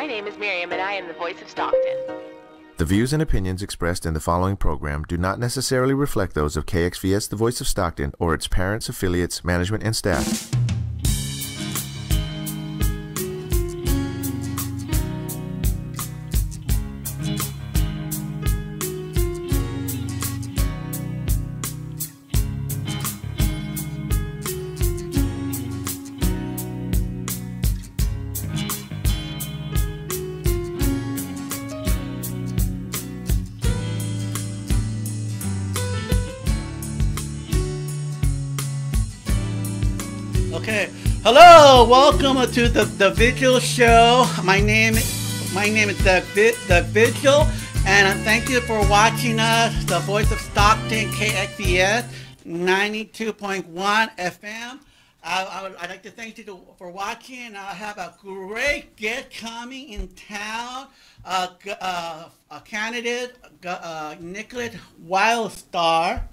My name is Miriam, and I am the voice of Stockton. The views and opinions expressed in the following program do not necessarily reflect those of KXVS, the voice of Stockton, or its parents, affiliates, management, and staff. Okay, hello, welcome to the Vigil show. My name is the Vigil, and thank you for watching us. The voice of Stockton, KXVS 92.1 FM. I'd like to thank you for watching. I have a great guest coming in town. A candidate, Nickolas Wildstar,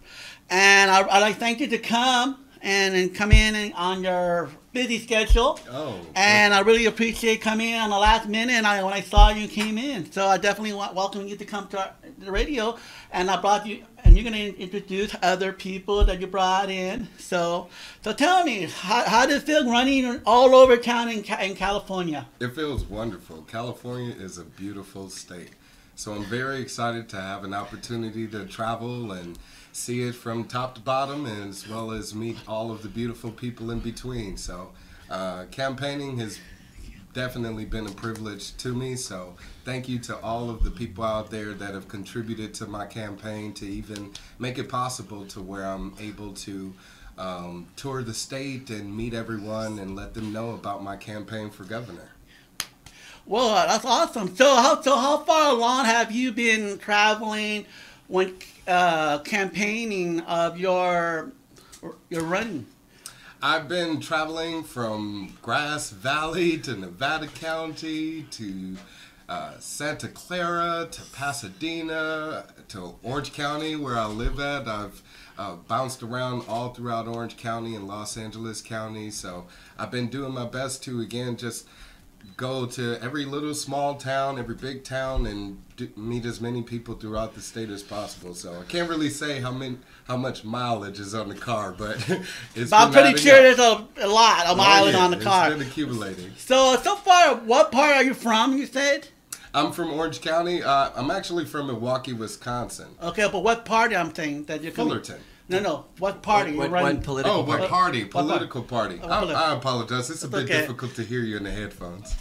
and I'd like to thank you to come and come in on your busy schedule. And I really appreciate coming in on the last minute. And when I saw you came in, so I definitely welcome you to come to the radio. And I brought you, and you're going to introduce other people that you brought in. So tell me, how does it feel running all over town in California? It feels wonderful. California is a beautiful state. So I'm very excited to have an opportunity to travel and see it from top to bottom, as well as meet all of the beautiful people in between. So campaigning has definitely been a privilege to me. So thank you to all of the people out there that have contributed to my campaign to even make it possible to where I'm able to tour the state and meet everyone and let them know about my campaign for governor. Well, that's awesome. So how far along have you been traveling when campaigning of your running? I've been traveling from Grass Valley to Nevada County to Santa Clara to Pasadena to Orange County, where I live at. I've bounced around all throughout Orange County and Los Angeles County. So I've been doing my best to, again, just go to every little small town, every big town, and meet as many people throughout the state as possible. So I can't really say how much mileage is on the car, but I'm pretty sure there's a lot of mileage on the car. It's been accumulating. So far, what part are you from, you said? I'm from Orange County. I'm actually from Milwaukee, Wisconsin. Okay, but what party I'm saying that you're Fullerton. No. What party you're running? What political party? Political party. I apologize. It's a bit difficult to hear you in the headphones.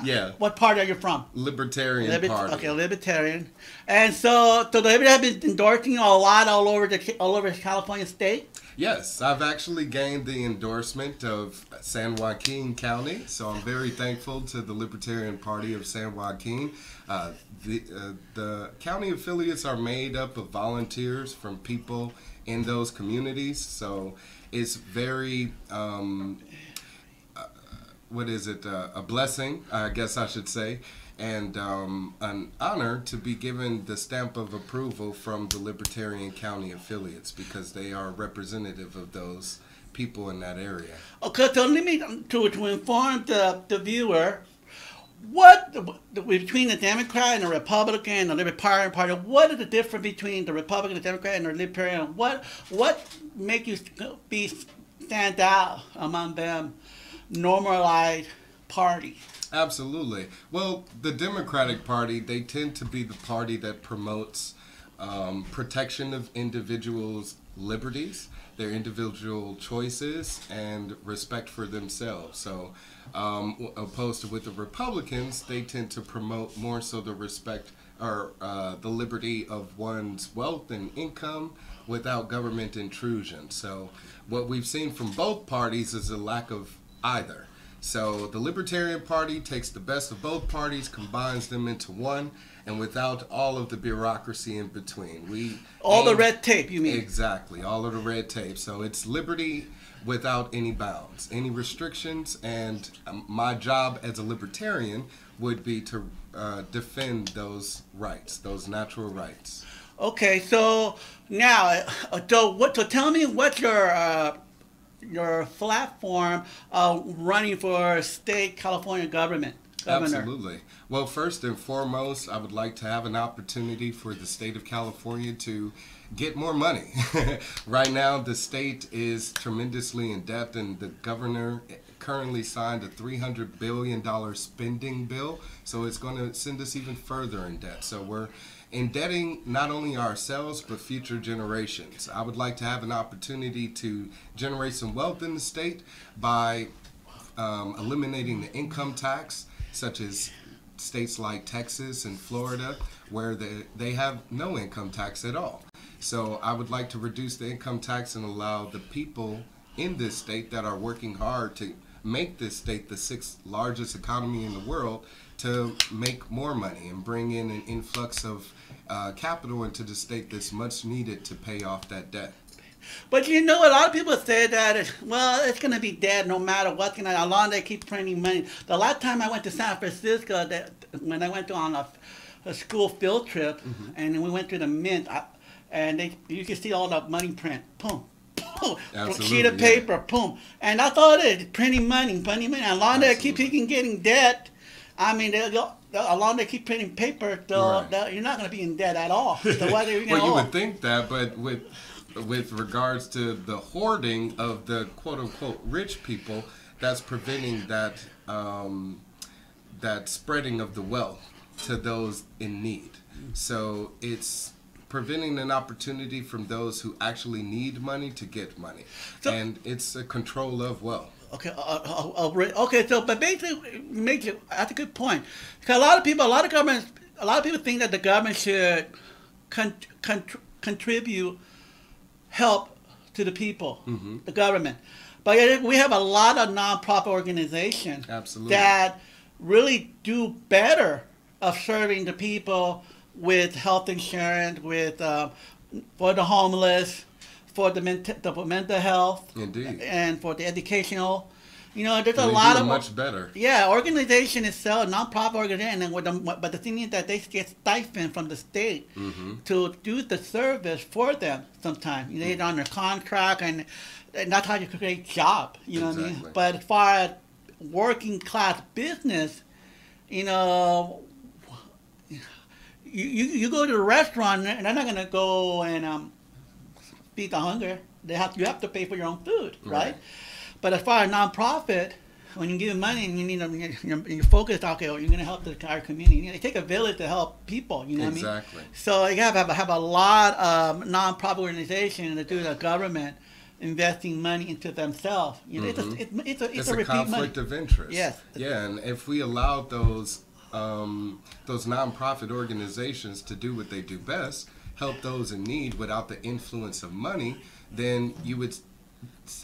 Yeah. What party are you from? Libertarian Party. Okay, Libertarian. And so the Libertarian have been endorsing you a lot all over the California state? Yes, I've actually gained the endorsement of San Joaquin County, so I'm very thankful to the Libertarian Party of San Joaquin. The county affiliates are made up of volunteers from people in those communities, so it's very a blessing, I guess I should say, and an honor to be given the stamp of approval from the Libertarian County affiliates, because they are representative of those people in that area. Okay, so let me to inform the viewer, what between the Democrat and the Republican and the Libertarian Party, what is the difference between the Republican, the Democrat, and the Libertarian? What make you stand out among them normalized party? Absolutely. Well, the Democratic Party, they tend to be the party that promotes protection of individuals' liberties, their individual choices, and respect for themselves. So opposed to with the Republicans, they tend to promote more so the respect or the liberty of one's wealth and income without government intrusion. So what we've seen from both parties is a lack of either. So the Libertarian Party takes the best of both parties, combines them into one, and without all of the bureaucracy in between. All the red tape, you mean? Exactly, all of the red tape. So it's liberty without any bounds, any restrictions, and my job as a libertarian would be to defend those rights, those natural rights. Okay, so now, so tell me what your your platform running for state California governor. Absolutely. Well, first and foremost, I would like to have an opportunity for the state of California to get more money. Right now, the state is tremendously in debt, and the governor currently signed a $300 billion spending bill, so it's going to send us even further in debt. So we're indebting not only ourselves, but future generations. I would like to have an opportunity to generate some wealth in the state by eliminating the income tax, such as states like Texas and Florida, where they have no income tax at all. So I would like to reduce the income tax and allow the people in this state that are working hard to make this state the 6th largest economy in the world to make more money and bring in an influx of capital into the state that's much needed to pay off that debt. But you know, a lot of people say that, it's going to be dead no matter what's going to, how long they keep printing money. The last time I went to San Francisco, when I went on a school field trip, and we went to the Mint, and you can see all the money print, boom, boom, sheet of paper, boom. And that's all it is, printing money. As long as they keep getting debt, I mean, as long as they keep printing paper, you're not going to be in debt at all. So why are you well, you would think that, but with regards to the hoarding of the quote-unquote rich people, that's preventing that that spreading of the wealth to those in need. So it's preventing an opportunity from those who actually need money to get money. So, and it's a control of wealth. Okay, okay. So, but basically, that's a good point. Because a lot of people think that the government should contribute help to the people, the government. But we have a lot of nonprofit organizations that really do better of serving the people with health insurance, for the homeless, for the mental health, indeed, and for the educational. You know, there's a lot of much better. Yeah, organization itself, nonprofit organization, but the thing is that they get stipend from the state to do the service for them. Sometimes they're on their contract, and that's how you create jobs. You know what I mean? But as far as working class business, you know, you go to a restaurant and they're not gonna go and feed the hunger. You have to pay for your own food, right? But as far as nonprofit, when you give money and you need you're focused, okay, well, you're going to help the entire community. It takes a village to help people. You know what I mean? Exactly. So you have a lot of nonprofit organizations that do the government investing money into themselves. You know, it's a conflict of interest. Yes. Yeah, and if we allowed those nonprofit organizations to do what they do best, help those in need without the influence of money, then you would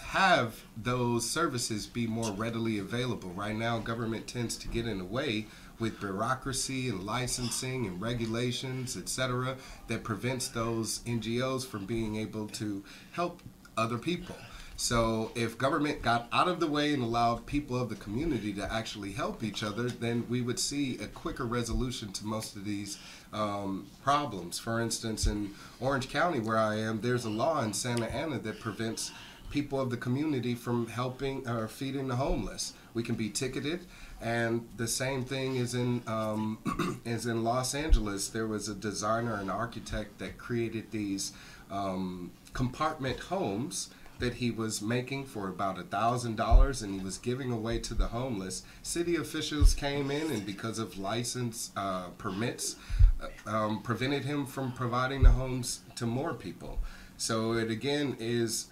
have those services be more readily available. Right now, government tends to get in the way with bureaucracy and licensing and regulations, etc., that prevents those NGOs from being able to help other people. So if government got out of the way and allowed people of the community to actually help each other, then we would see a quicker resolution to most of these problems. For instance, in Orange County, where I am, there's a law in Santa Ana that prevents people of the community from helping or feeding the homeless. We can be ticketed, and the same thing is in Los Angeles. There was a designer and architect that created these compartment homes that he was making for about $1,000, and he was giving away to the homeless. City officials came in, and because of license permits, prevented him from providing the homes to more people. So it again is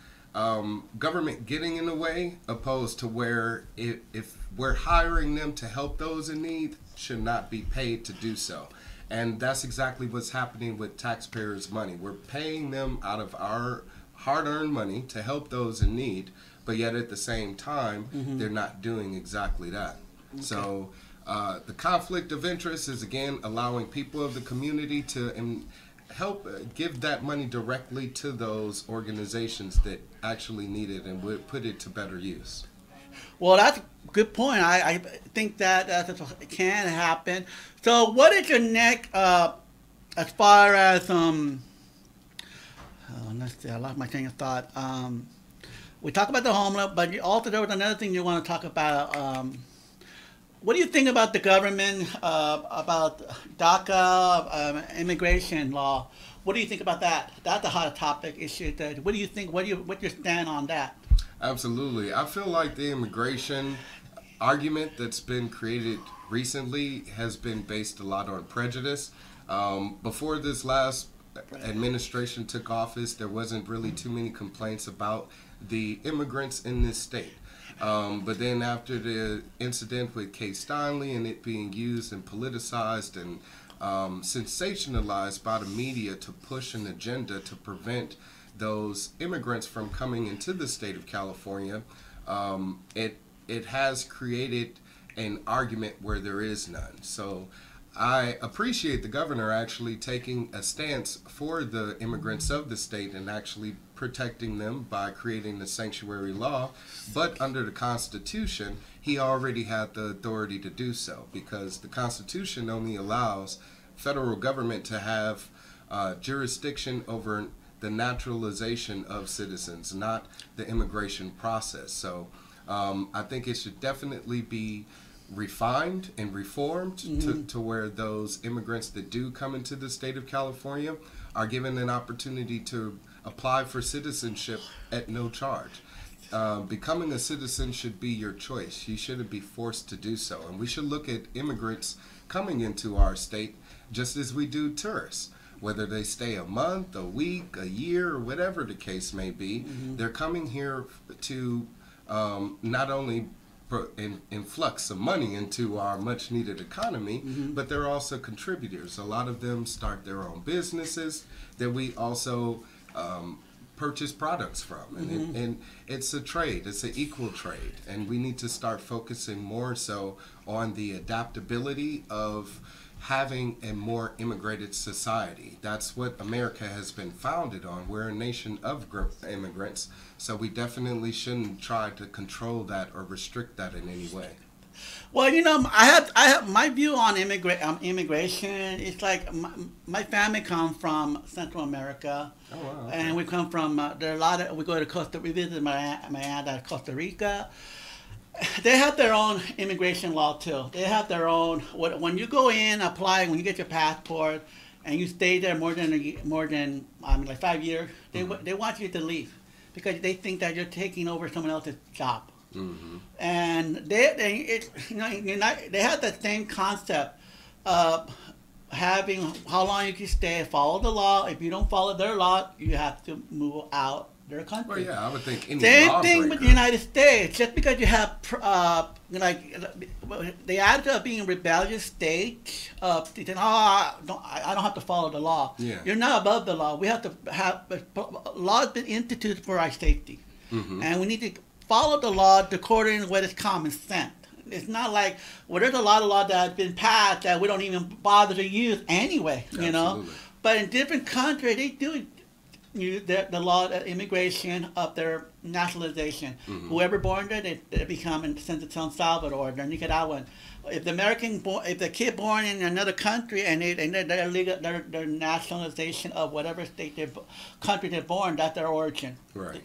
government getting in the way, opposed to where if we're hiring them to help those in need, should not be paid to do so. And that's exactly what's happening with taxpayers' money. We're paying them out of our hard-earned money to help those in need, but yet at the same time, they're not doing exactly that. Okay. So the conflict of interest is, again, allowing people of the community to help give that money directly to those organizations that actually need it and would put it to better use. Well, that's a good point. I think that can happen. So what is your next, as far as, let's see, I lost my train of thought. We talk about the homeless, but also there was another thing you want to talk about. What do you think about the government, about DACA, immigration law? What do you think about that? That's a hot topic issue. What do you think? What's your stand on that? Absolutely. I feel like the immigration argument that's been created recently has been based a lot on prejudice. Before this last administration took office, there wasn't really too many complaints about the immigrants in this state. But then after the incident with Kay Steinle and it being used and politicized and sensationalized by the media to push an agenda to prevent those immigrants from coming into the state of California, it has created an argument where there is none. So I appreciate the governor actually taking a stance for the immigrants of the state and actually protecting them by creating the sanctuary law. But under the Constitution, he already had the authority to do so, because the Constitution only allows federal government to have jurisdiction over the naturalization of citizens, not the immigration process. So I think it should definitely be refined and reformed to where those immigrants that do come into the state of California are given an opportunity to apply for citizenship at no charge. Becoming a citizen should be your choice. You shouldn't be forced to do so. And we should look at immigrants coming into our state just as we do tourists. Whether they stay a month, a week, a year, or whatever the case may be, they're coming here to not only influx some money into our much needed economy, but they're also contributors. A lot of them start their own businesses that we also purchase products from. And it's a trade, it's an equal trade. And we need to start focusing more so on the adaptability of having a more immigrated society. That's what America has been founded on. We're a nation of immigrants, so we definitely shouldn't try to control that or restrict that in any way. Well, you know, I have my view on immigration. It's like my family comes from Central America, okay. And we come from there are a lot of, we go to Costa. We visit my aunt at Costa Rica. They have their own immigration law too. They have their own. When you go in, apply, when you get your passport, and you stay there more than like 5 years, they want you to leave because they think that you're taking over someone else's job. And they have the same concept of having how long you can stay, follow the law. If you don't follow their law, you have to move out their country. Well, yeah, I would think any same thing with the United States. Just because you have the attitude of being a rebellious state, thinking, I don't have to follow the law. Yeah. You're not above the law. We have to have law has been instituted for our safety, and we need to follow the law according to what is common sense. It's not like, well, there's a lot of law that has been passed that we don't even bother to use anyway, you know. But in different countries, they do use the law of immigration of their nationalization. Whoever born there, they become sent to San Salvador, they're Nicaraguan. If the kid born in another country and their legal, their nationalization of whatever state country they're born, that's their origin. Right.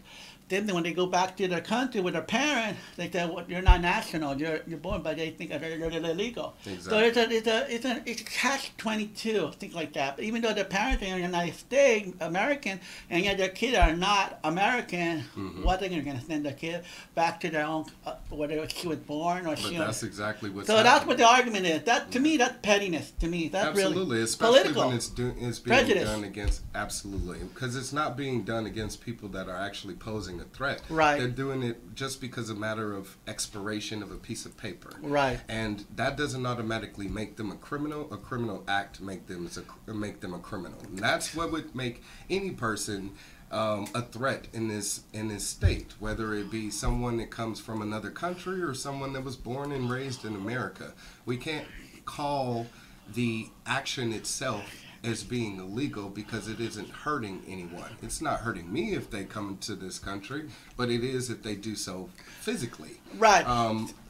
Then when they go back to their country with their parents, they say, well, you're not national, you're born, but they think that they're illegal. Exactly. So it's a catch-22, things like that. But even though their parents are in the United States, American, and yet their kids are not American, what are they going to send their kid back to their own, whether she was born or she was. That's exactly what's happening. That's what the argument is. That to me, that's pettiness. To me, that's absolutely, really especially political. When it's being done against, absolutely, because it's not being done against people that are actually posing a threat. Right. They're doing it just because of a matter of expiration of a piece of paper. Right. And that doesn't automatically make them a criminal. A criminal act make them a criminal. And that's what would make any person a threat in this state, whether it be someone that comes from another country or someone that was born and raised in America. We can't call the action itself as being illegal because it isn't hurting anyone. It's not hurting me if they come to this country, but it is if they do so physically. Right.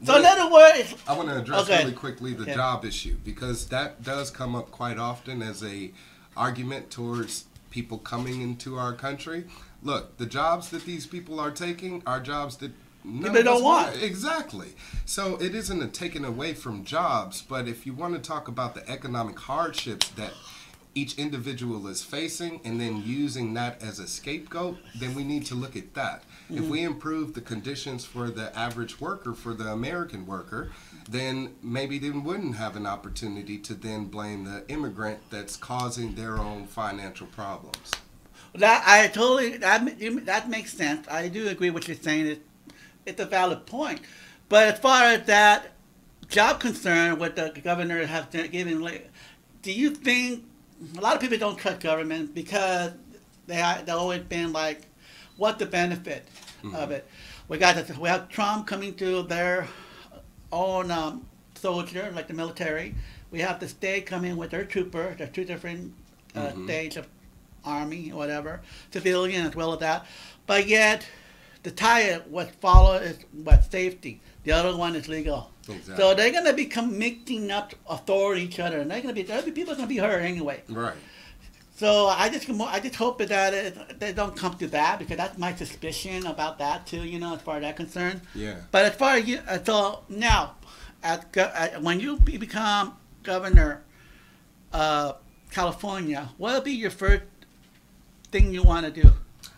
So in other words, I want to address really quickly the job issue, because that does come up quite often as a argument towards people coming into our country. look, the jobs that these people are taking are jobs that people don't want. Exactly. So it isn't a taking away from jobs, but if you want to talk about the economic hardships that each individual is facing and then using that as a scapegoat, then we need to look at that. If we improve the conditions for the average worker, for the American worker, then maybe they wouldn't have an opportunity to then blame the immigrant that's causing their own financial problems. That makes sense. I do agree with what you're saying. It's a valid point. But as far as that job concern, what the governor has given, do you think a lot of people don't trust government because they've always been like, what's the benefit of it? We have Trump coming to their own soldier, like the military. We have the state coming with their trooper. There's two different states of army, whatever, civilian as well as that. But yet, the tie what follow is what safety. The other one is legal. Exactly. So they're going to become mixing up authority each other, and people are going to be hurt anyway. Right. So I just hope that they don't come to that, because that's my suspicion about that too. As far as that concerned. Yeah. But as far as so now, when you become governor of California, what will be your first thing you want to do?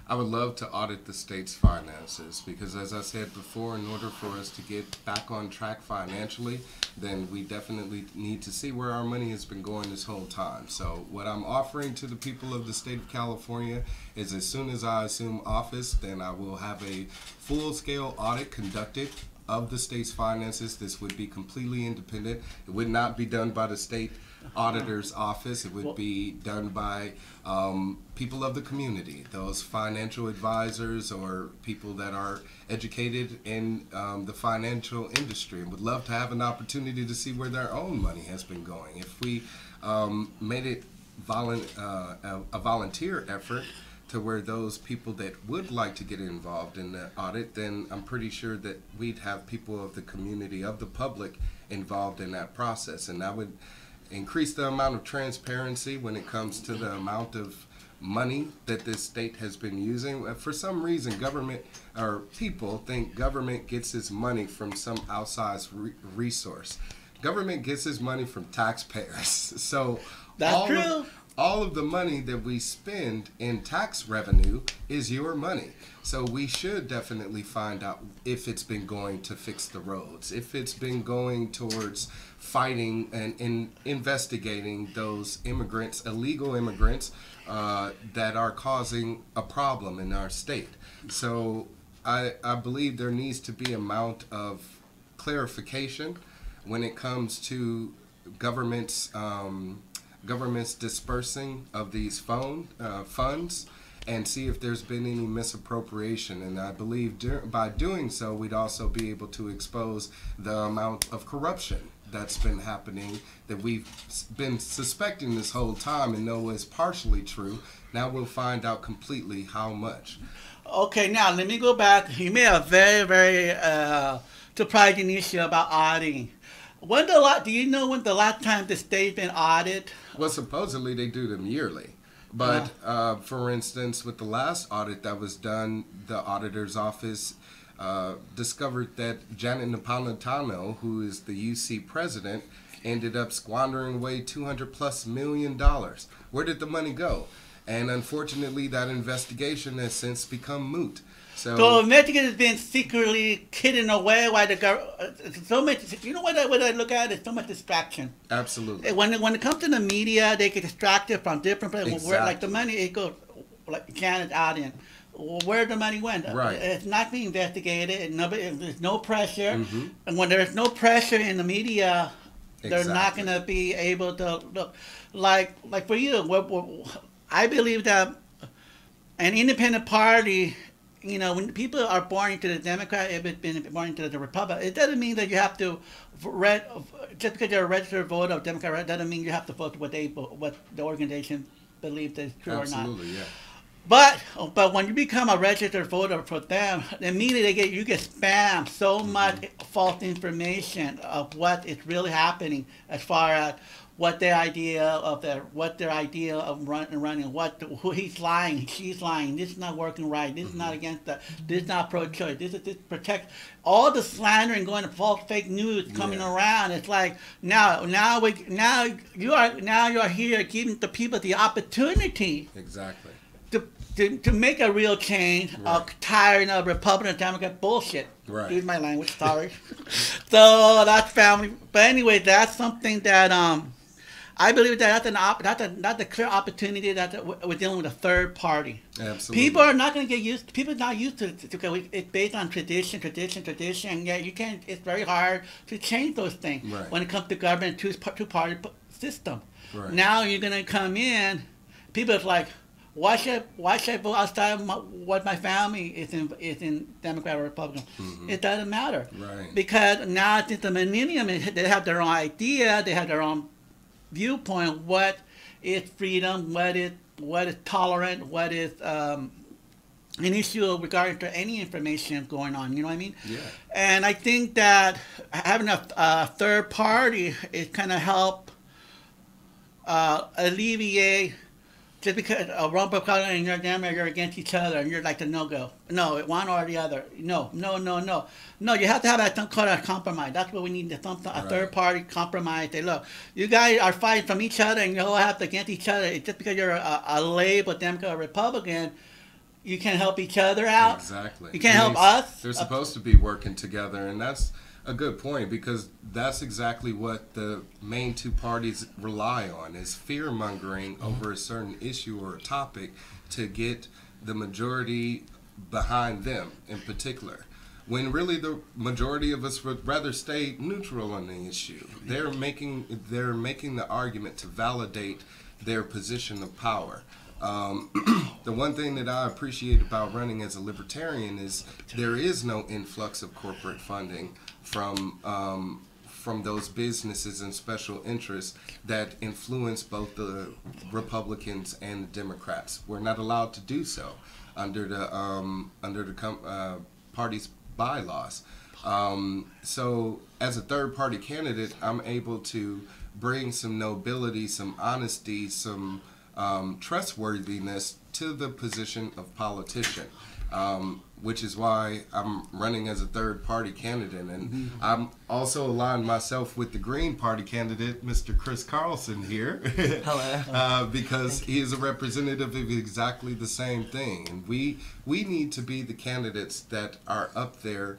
I would love to audit the state's finances because, as I said before, in order for us to get back on track financially, then we definitely need to see where our money has been going this whole time. So what I'm offering to the people of the state of California is, as soon as I assume office, then I will have a full-scale audit conducted of the state's finances. This would be completely independent. It would not be done by the state auditor's office. It would be done by people of the community, those financial advisors or people that are educated in the financial industry, and would love to have an opportunity to see where their own money has been going. If we made it a volunteer effort to where those people that would like to get involved in the audit, then I'm pretty sure that we'd have people of the community, of the public, involved in that process, and that would increase the amount of transparency when it comes to the amount of money that this state has been using. For some reason, government or people think government gets its money from some outside resource. Government gets its money from taxpayers. So that's true. All of the money that we spend in tax revenue is your money. So we should definitely find out if it's been going to fix the roads, if it's been going towards fighting and investigating those immigrants, illegal immigrants, that are causing a problem in our state. So I believe there needs to be an amount of clarification when it comes to government's dispersing of these funds, and see if there's been any misappropriation. And I believe by doing so, we'd also be able to expose the amount of corruption that's been happening, that we've been suspecting this whole time and know is partially true. Now we'll find out completely how much. Okay, now let me go back. You made a very, very surprising issue about auditing. Do you know when the last time the state's been audited? Well, supposedly they do them yearly. But for instance, with the last audit that was done, the auditor's office discovered that Janet Napolitano, who is the UC president, ended up squandering away $200+ million. Where did the money go? And unfortunately, that investigation has since become moot. So Michigan has been secretly hidden away while the government. So much. You know what I look at? It's so much distraction. Absolutely. When it comes to the media, they get distracted from different places. Exactly. Where, like the money, it goes like Janet's audience. Where the money went. Right. It's not being investigated. There's no pressure. And when there's no pressure in the media, they're not going to be able to look. Like for you, I believe that an independent party. You know, when people are born into the Democrat, if it's been born into the Republican, it doesn't mean that you have to just because you're a registered voter of Democrat, it doesn't mean you have to vote what the organization believes is true or not. Absolutely, yeah. But when you become a registered voter for them, immediately you get spammed so much false information of what is really happening as far as what their idea of running, who he's lying, she's lying, this is not working right, this is not against this is not pro-choice, this protect all the slandering going to false fake news coming around. It's like now you are here giving the people the opportunity to make a real change, tiring of Republican and Democrat bullshit. Right. Use my language, sorry. So that's family. But anyway, that's something that I believe that's a clear opportunity that we're dealing with a third party. Absolutely. People are not going to get used. People are not used to it. It's based on tradition. And yeah, you can't. It's very hard to change those things when it comes to government two-party system. Right. Now you're going to come in. People are like, why should I vote outside of what my family is in Democrat or Republican? It doesn't matter. Right. Because now since the millennium, they have their own idea, they have their own viewpoint. What is freedom? What is tolerant? What is an issue regarding to any information going on? You know what I mean? Yeah. And I think that having a third party is kind of help alleviate. Just because a Republican and you're Democrat, you're against each other, and you're like the no-go. No, one or the other. No. No, you have to have some kind of compromise. That's what we need, a third-party compromise. Say, look, you guys are fighting from each other, and you all have to against each other. It's just because you're a label Democrat or Republican, you can't help each other out. Exactly. You can't help us. They're supposed to be working together, and that's a good point, because that's exactly what the main two parties rely on, is fear-mongering over a certain issue or a topic to get the majority behind them in particular, when really the majority of us would rather stay neutral on the issue. They're making the argument to validate their position of power. The one thing that I appreciate about running as a libertarian is there is no influx of corporate funding from those businesses and special interests that influence both the Republicans and the Democrats. We're not allowed to do so under the party's bylaws. So as a third party candidate, I'm able to bring some nobility, some honesty, some trustworthiness to the position of politician, which is why I'm running as a third party candidate. And I'm also aligned myself with the Green Party candidate, Mr. Chris Carlson here. Hello. Because he is a representative of exactly the same thing. And we need to be the candidates that are up there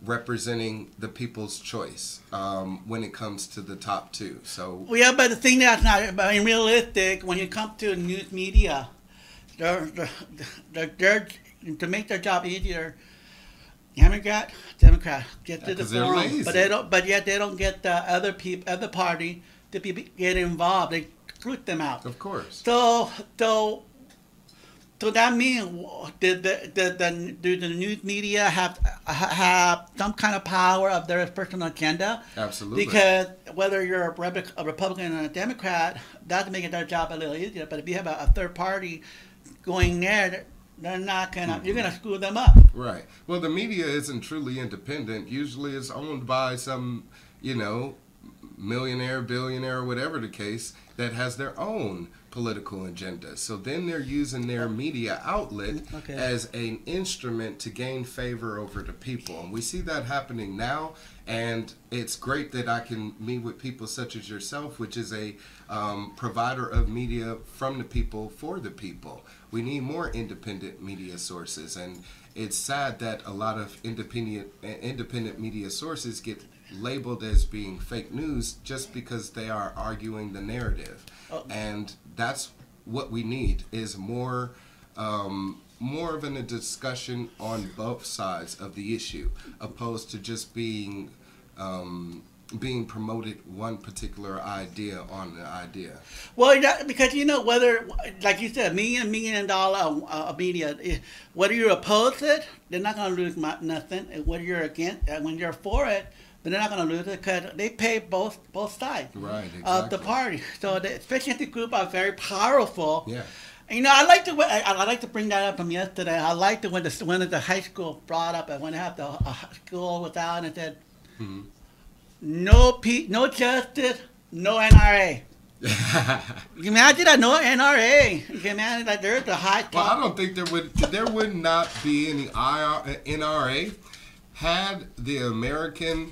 representing the people's choice when it comes to the top two. So yeah, but the thing that's not realistic, when you come to news media, they're to make their job easier. Democrat get to the forum, but yet they don't get the other party to get involved. They screw them out. Of course. So that means do the news media have some kind of power of their personal agenda? Absolutely. Because whether you're a Republican or a Democrat, that's making their job a little easier. But if you have a third party going there, they're not gonna. You're gonna screw them up. Right. Well, the media isn't truly independent. Usually, it's owned by some, millionaire, billionaire, whatever the case, that has their own political agenda. So then they're using their media outlet as an instrument to gain favor over the people. And we see that happening now. And it's great that I can meet with people such as yourself, which is a provider of media from the people for the people. We need more independent media sources. And it's sad that a lot of independent media sources get labeled as being fake news just because they are arguing the narrative. And that's what we need, is more of a discussion on both sides of the issue, opposed to just being promoted one particular idea on the idea. Well, because whether, like you said, $1 million media, whether you oppose it, they're not going to lose nothing. And whether you're against, when you're for it, they're not going to lose it because they pay both sides of the party. So especially if the group are very powerful. Yeah. And, I like to bring that up from yesterday. I liked it when the high school brought up, and when they have the school was out and said, no justice, no NRA. You imagine that no NRA. You can imagine that they're the high top. Well, I don't think there would not be any NRA had the American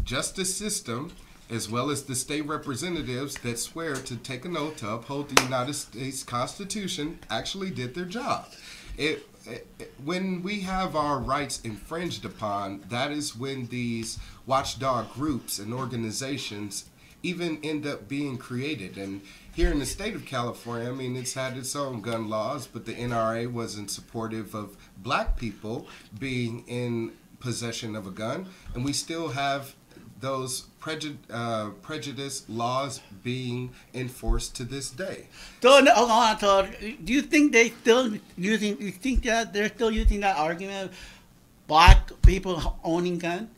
justice system, as well as the state representatives that swear to take an oath to uphold the United States Constitution, actually did their job. When we have our rights infringed upon, that is when these watchdog groups and organizations even end up being created. And here in the state of California, I mean, it's had its own gun laws, but the NRA wasn't supportive of black people being in possession of a gun, and we still have those prejudice laws being enforced to this day. So, hold on. So, do you think they still using? You think that they're still using that argument? Black people owning guns?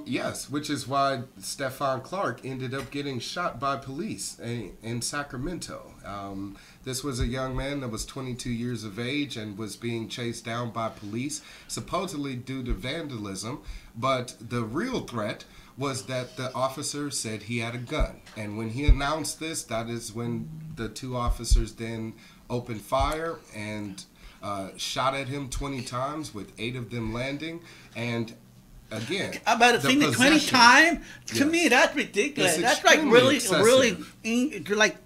Yes, which is why Stephon Clark ended up getting shot by police in Sacramento. This was a young man that was 22 years of age and was being chased down by police, supposedly due to vandalism. But the real threat was that the officer said he had a gun. And when he announced this, that is when the two officers then opened fire and shot at him 20 times, with 8 of them landing. Again, about a thing that 20 times, to me, that's ridiculous. That's like really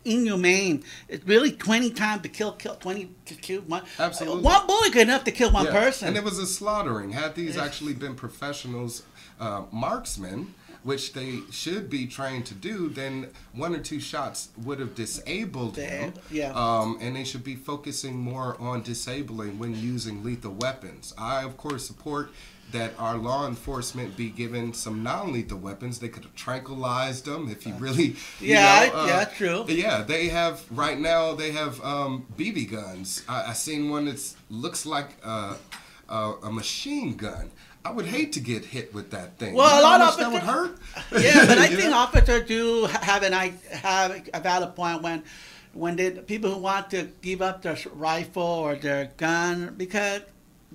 inhumane. It's really 20 times to kill 20 to kill one. Absolutely. One bullet good enough to kill one person. And it was a slaughtering. Had these actually been professionals, marksmen, which they should be trained to do, then 1 or 2 shots would have disabled him. And they should be focusing more on disabling when using lethal weapons. I, of course, support that our law enforcement be given some non-lethal weapons. They could have tranquilized them if you really, true. Yeah, they have, right now, they have BB guns. I seen one that looks like a machine gun. I would hate to get hit with that thing. Well, a lot of that would hurt. Yeah, but I think officers do have a valid point when people who want to give up their rifle or their gun, because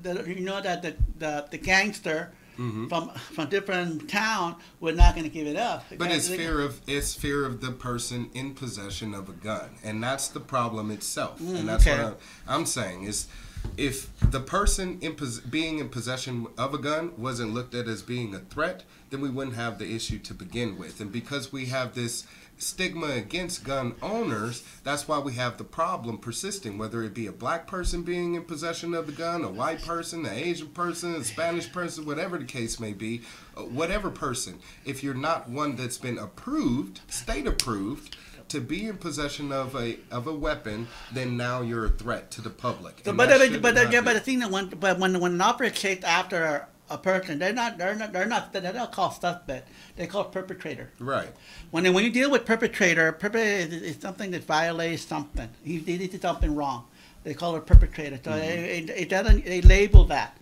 you know that the gangster from different town, we're not going to give it up. But it's fear of the person in possession of a gun, and that's the problem itself. And that's what I'm saying is, if the person being in possession of a gun wasn't looked at as being a threat, then we wouldn't have the issue to begin with. And because we have this stigma against gun owners, that's why we have the problem persisting, whether it be a black person being in possession of the gun, a white person, an Asian person, a Spanish person, whatever the case may be, whatever person. If you're not one that's been approved, state approved, to be in possession of a weapon, then now you're a threat to the public. So, but the thing that when an operator chased after a person, they're not called suspect. They're called perpetrator. Right. When you deal with perpetrator is something that violates something. He did something wrong. They call it perpetrator. So they label that.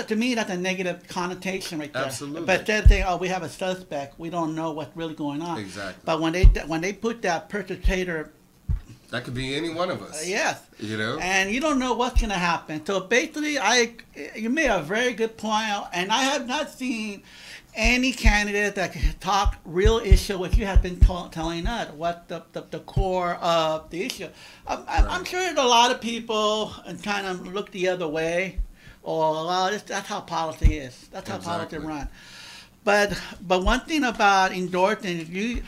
To me, that's a negative connotation right there. Absolutely. But instead of saying, "Oh, we have a suspect," we don't know what's really going on. Exactly. But when they put that perpetrator, that could be any one of us. Yes. You know. And you don't know what's going to happen. So basically, you made a very good point, and I have not seen any candidate that can talk real issue, which you have been telling us, what the core of the issue. I'm sure there's a lot of people and kind of look the other way. Or, well, that's how politics is. That's how politics run. But one thing about endorsing,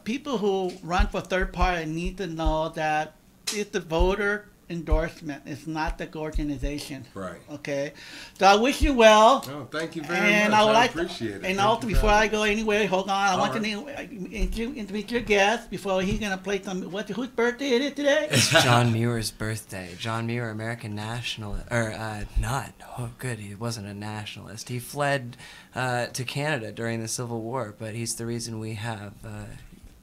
people who run for third party need to know that it's the voter endorsement. It's not the organization. Right. Okay. So I wish you well. Oh, thank you very much. I appreciate it. And also, before I go anywhere, hold on. I want to introduce your guest before he's going to play some. Whose birthday it is today? It's John Muir's birthday. John Muir, American nationalist, not. Oh, good. He wasn't a nationalist. He fled to Canada during the Civil War, but he's the reason we have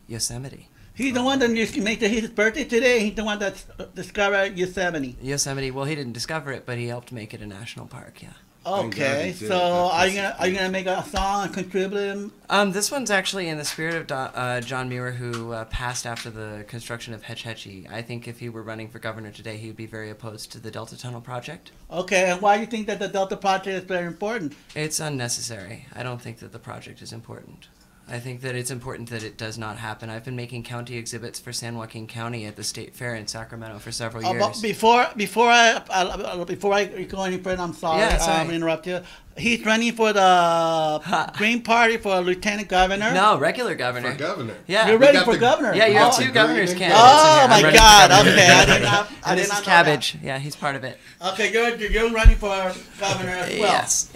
Yosemite. He's the one that made his birthday today. He's the one that discovered Yosemite. Yosemite. Well, he didn't discover it, but he helped make it a national park. Yeah. Okay, so are you gonna make a song and contribute? This one's actually in the spirit of John Muir, who passed after the construction of Hetch Hetchy. I think if he were running for governor today, he would be very opposed to the Delta Tunnel project. Okay, and why do you think that the Delta project is very important? It's unnecessary. I don't think that the project is important. I think that it's important that it does not happen. I've been making county exhibits for San Joaquin County at the State Fair in Sacramento for several years. But before I go any further, I'm sorry. Yeah, sorry. I'm interrupt you. He's running for the Green Party for lieutenant governor. No, regular governor. For governor. Yeah. You're ready for governor. Yeah, you have Oh. two governor's Green. candidates. Oh in my here. I'm running for God! governor. Okay, I did not. I And did this not is know Cabbage. Yeah, he's part of it. that. Okay, you're running for governor as well. Yes.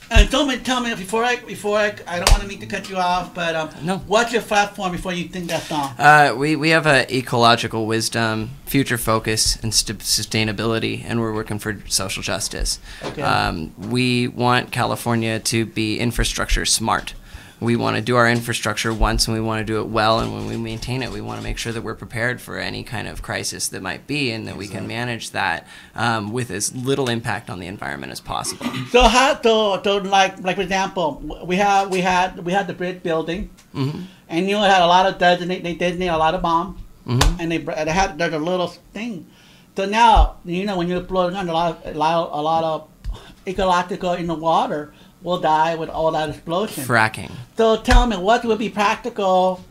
And tell me before I don't want to mean to cut you off, but No. what's your platform before you think that song? We have a ecological wisdom, future focus, and sustainability, and we're working for social justice. Okay. We want California to be infrastructure smart. We want to do our infrastructure once, and we want to do it well, and when we maintain it, we want to make sure that we're prepared for any kind of crisis that might be, and that we can manage that with as little impact on the environment as possible. So like for example, we had the bridge building, and you had a lot of they detonate a lot of bombs, and there's a little thing. So now when you're floating on a lot of ecological in the water will die with all that explosion. Fracking. So tell me, what would be practical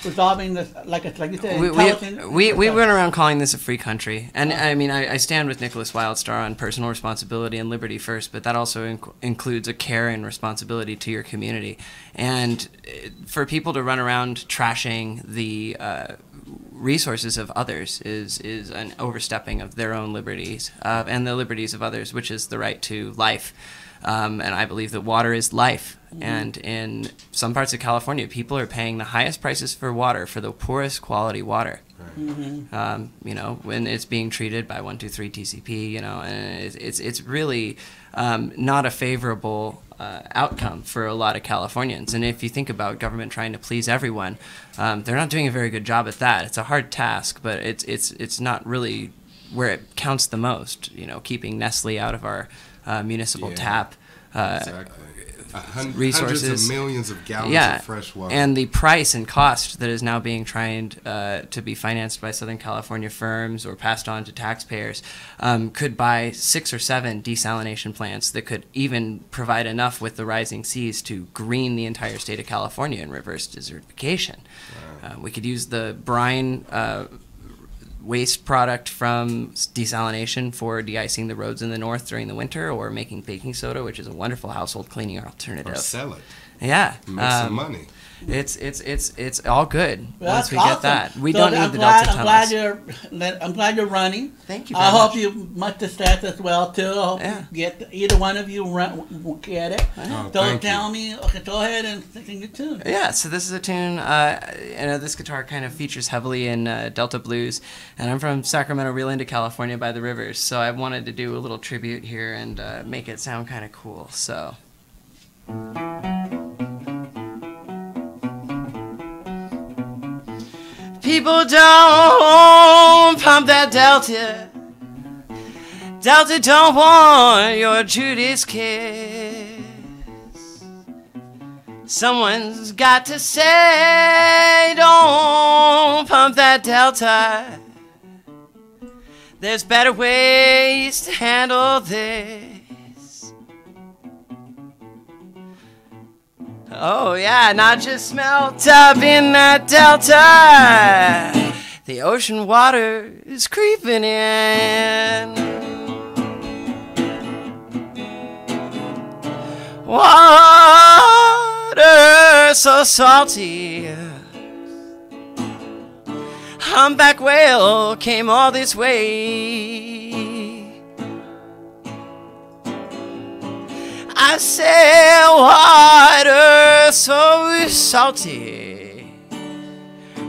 resolving this, like you said, intelligent? We went around calling this a free country, and I mean I stand with Nickolas Wildstar on personal responsibility and liberty first, but that also includes a care and responsibility to your community, and for people to run around trashing the resources of others is an overstepping of their own liberties and the liberties of others, which is the right to life. And I believe that water is life. And in some parts of California, people are paying the highest prices for water for the poorest quality water. When it's being treated by 123 TCP, and it's really not a favorable outcome for a lot of Californians. And if you think about government trying to please everyone, they're not doing a very good job at that. It's a hard task, but it's not really where it counts the most. Keeping Nestle out of our municipal tap. Exactly. Resources, hundreds of millions of gallons of fresh water, and the price and cost that is now being tried to be financed by Southern California firms or passed on to taxpayers could buy 6 or 7 desalination plants that could even provide enough with the rising seas to green the entire state of California and reverse desertification. Wow. We could use the brine waste product from desalination for de-icing the roads in the north during the winter, or making baking soda, which is a wonderful household cleaning alternative. or sell it. Yeah, Make some money. It's all good Well, once that's we awesome. get that. We So don't need the Delta tunnels. I'm glad you're running. Thank you I very hope much. you much success as well too. I hope Yeah. you get either one of you get it. Oh, So thank tell you. me. Okay, go ahead and sing your tune. Yeah, so this is a tune, this guitar kind of features heavily in Delta blues, and I'm from Sacramento, real into California by the rivers, so I wanted to do a little tribute here and make it sound kind of cool, so. People don't pump that Delta. Delta don't want your Judas kiss. Someone's got to say, don't pump that Delta. There's better ways to handle this. Oh yeah, not just melt up in that Delta. The ocean water is creeping in. Water so salty. Humpback whale came all this way. I say water so salty.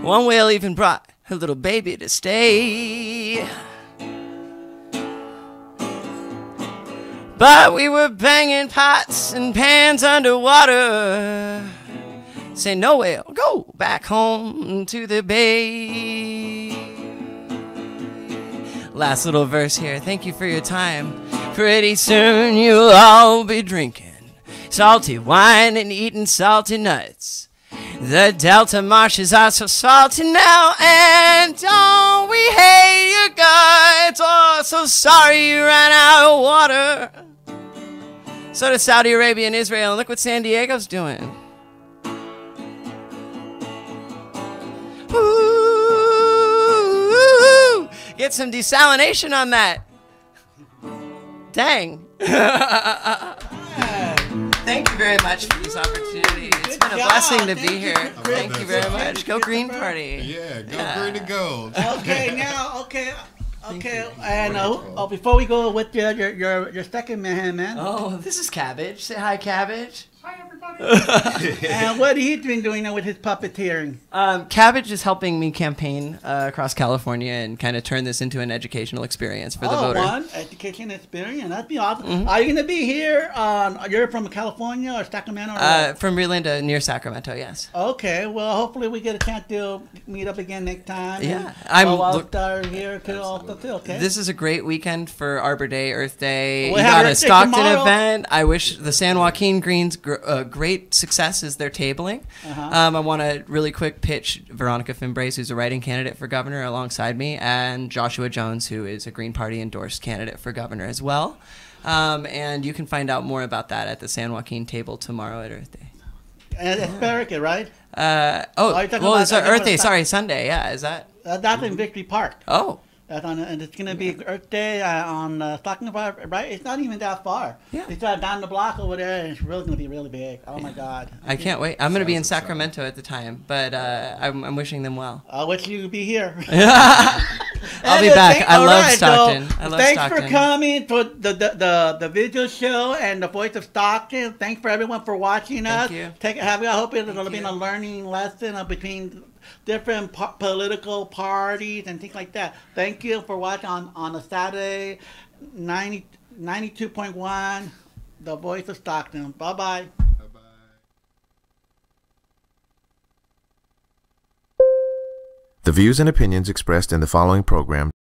One whale even brought her little baby to stay. But we were banging pots and pans underwater. Say, no whale, go back home to the bay. Last little verse here. Thank you for your time. Pretty soon you'll all be drinking salty wine and eating salty nuts. The Delta marshes are so salty now, and don't we hate your guts? Oh, so sorry you ran out of water. So does Saudi Arabia and Israel. And look what San Diego's doing. Ooh, get some desalination on that. Dang. Thank you very much for this opportunity. It's been a blessing to be here. Thank you very much. Go Green Party. Yeah, go green and gold. Okay, now, okay. And before we go with your second man. Oh, this is Cabbage. Say hi, Cabbage. Hi, everybody. And what he's been doing now with his puppeteering? Cabbage is helping me campaign across California and kind of turn this into an educational experience for the voter. One education experience. That'd be awesome. Mm-hmm. Are you going to be here? You're from California or Sacramento? Or from Rio Linda, near Sacramento, yes. Okay. Well, hopefully we get a chance to meet up again next time. Yeah. Wildstar here also too. Okay. This is a great weekend for Arbor Day, Earth Day. We you have got a Earth Day Stockton tomorrow. event. I wish the San Joaquin Greens great success as their tabling. I want to really quick pitch Veronica Fimbrace, who's a writing candidate for governor alongside me, and Joshua Jones, who is a Green Party endorsed candidate for governor as well. And you can find out more about that at the San Joaquin table tomorrow at Earth Day. And it's America, right? It's Earth Day. Sorry, Sunday. Yeah, is that? That's in Victory Park. Oh. And it's going to be Earth Day on Stockton Park, right? It's not even that far. Yeah. It's down the block over there, and it's really going to be really big. Oh, my God. I can't wait. I'm going to be in Sacramento at the time, but I'm wishing them well. I wish you could be here. I'll be back. I love Stockton. Thanks for coming for the Vigil show and the Voice of Stockton. Thanks for everyone for watching us. Thank you. I hope it'll be a learning lesson between different political parties and things like that. Thank you for watching on a Saturday, 92.1, The Voice of Stockton. Bye-bye. The views and opinions expressed in the following program